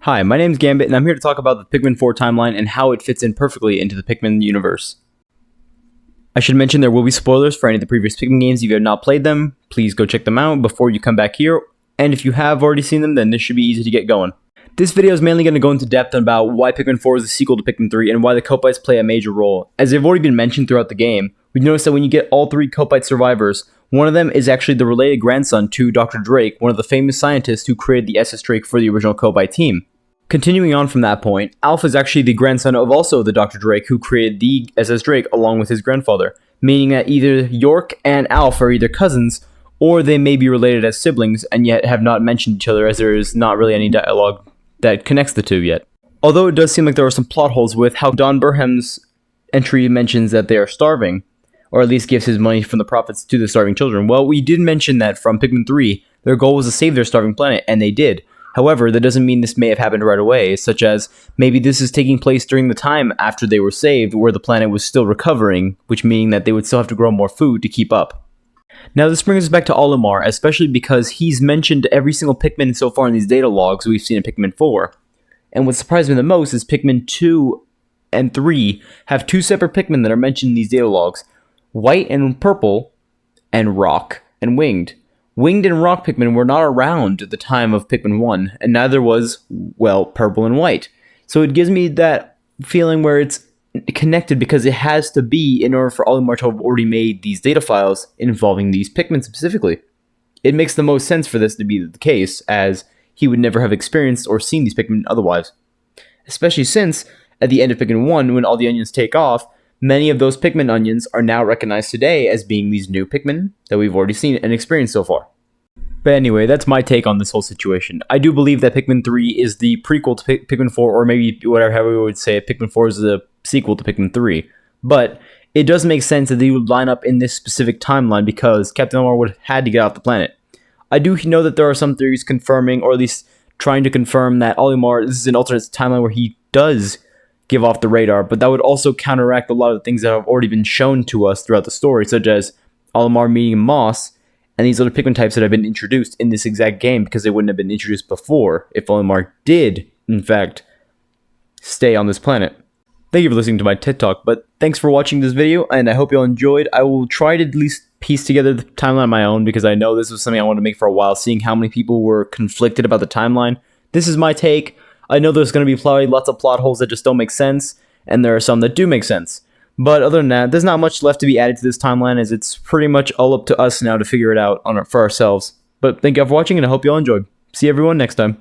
Hi, my name's Gambit, and I'm here to talk about the Pikmin 4 timeline and how it fits in perfectly into the Pikmin universe. I should mention there will be spoilers for any of the previous Pikmin games. If you have not played them, please go check them out before you come back here, and if you have already seen them, then this should be easy to get going. This video is mainly going to go into depth about why Pikmin 4 is a sequel to Pikmin 3 and why the Kopites play a major role. As they've already been mentioned throughout the game, we notice that when you get all three Kopite survivors, one of them is actually the related grandson to Dr. Drake, one of the famous scientists who created the SS Drake for the original Kopite team. Continuing on from that point, Alpha is actually the grandson of also the Dr. Drake who created the SS Drake along with his grandfather, meaning that either York and Alpha are either cousins, or they may be related as siblings and yet have not mentioned each other, as there is not really any dialogue that connects the two yet. Although it does seem like there are some plot holes with how Don Burham's entry mentions that they are starving, or at least gives his money from the profits to the starving children. Well, we did mention that from Pikmin 3, their goal was to save their starving planet, and they did. However, that doesn't mean this may have happened right away, such as maybe this is taking place during the time after they were saved, where the planet was still recovering, which meaning that they would still have to grow more food to keep up. Now this brings us back to Olimar, especially because he's mentioned every single Pikmin so far in these data logs we've seen in Pikmin 4. And what surprised me the most is Pikmin 2 and 3 have two separate Pikmin that are mentioned in these data logs. White and purple, and rock and winged. Winged and rock Pikmin were not around at the time of Pikmin 1, and neither was, well, purple and white. So it gives me that feeling where it's connected because it has to be in order for Olimar to have already made these data files involving these Pikmin specifically. It makes the most sense for this to be the case, as he would never have experienced or seen these Pikmin otherwise. Especially since, at the end of Pikmin 1, when all the onions take off, many of those Pikmin onions are now recognized today as being these new Pikmin that we've already seen and experienced so far. But anyway, that's my take on this whole situation. I do believe that Pikmin 3 is the prequel to Pikmin 4, or maybe whatever we would say, Pikmin 4 is the sequel to Pikmin 3. But it does make sense that they would line up in this specific timeline because Captain Olimar would have had to get off the planet. I do know that there are some theories confirming, or at least trying to confirm, that Olimar, this is an alternate timeline where he does give off the radar, but that would also counteract a lot of the things that have already been shown to us throughout the story, such as Olimar meeting Moss and these other Pikmin types that have been introduced in this exact game because they wouldn't have been introduced before if Olimar did, in fact, stay on this planet. Thank you for listening to my TED Talk, but thanks for watching this video, and I hope you all enjoyed. I will try to at least piece together the timeline on my own because I know this was something I wanted to make for a while, seeing how many people were conflicted about the timeline. This is my take. I know there's going to be probably lots of plot holes that just don't make sense, and there are some that do make sense. But other than that, there's not much left to be added to this timeline, as it's pretty much all up to us now to figure it out for ourselves. But thank you all for watching, and I hope you all enjoyed. See everyone next time.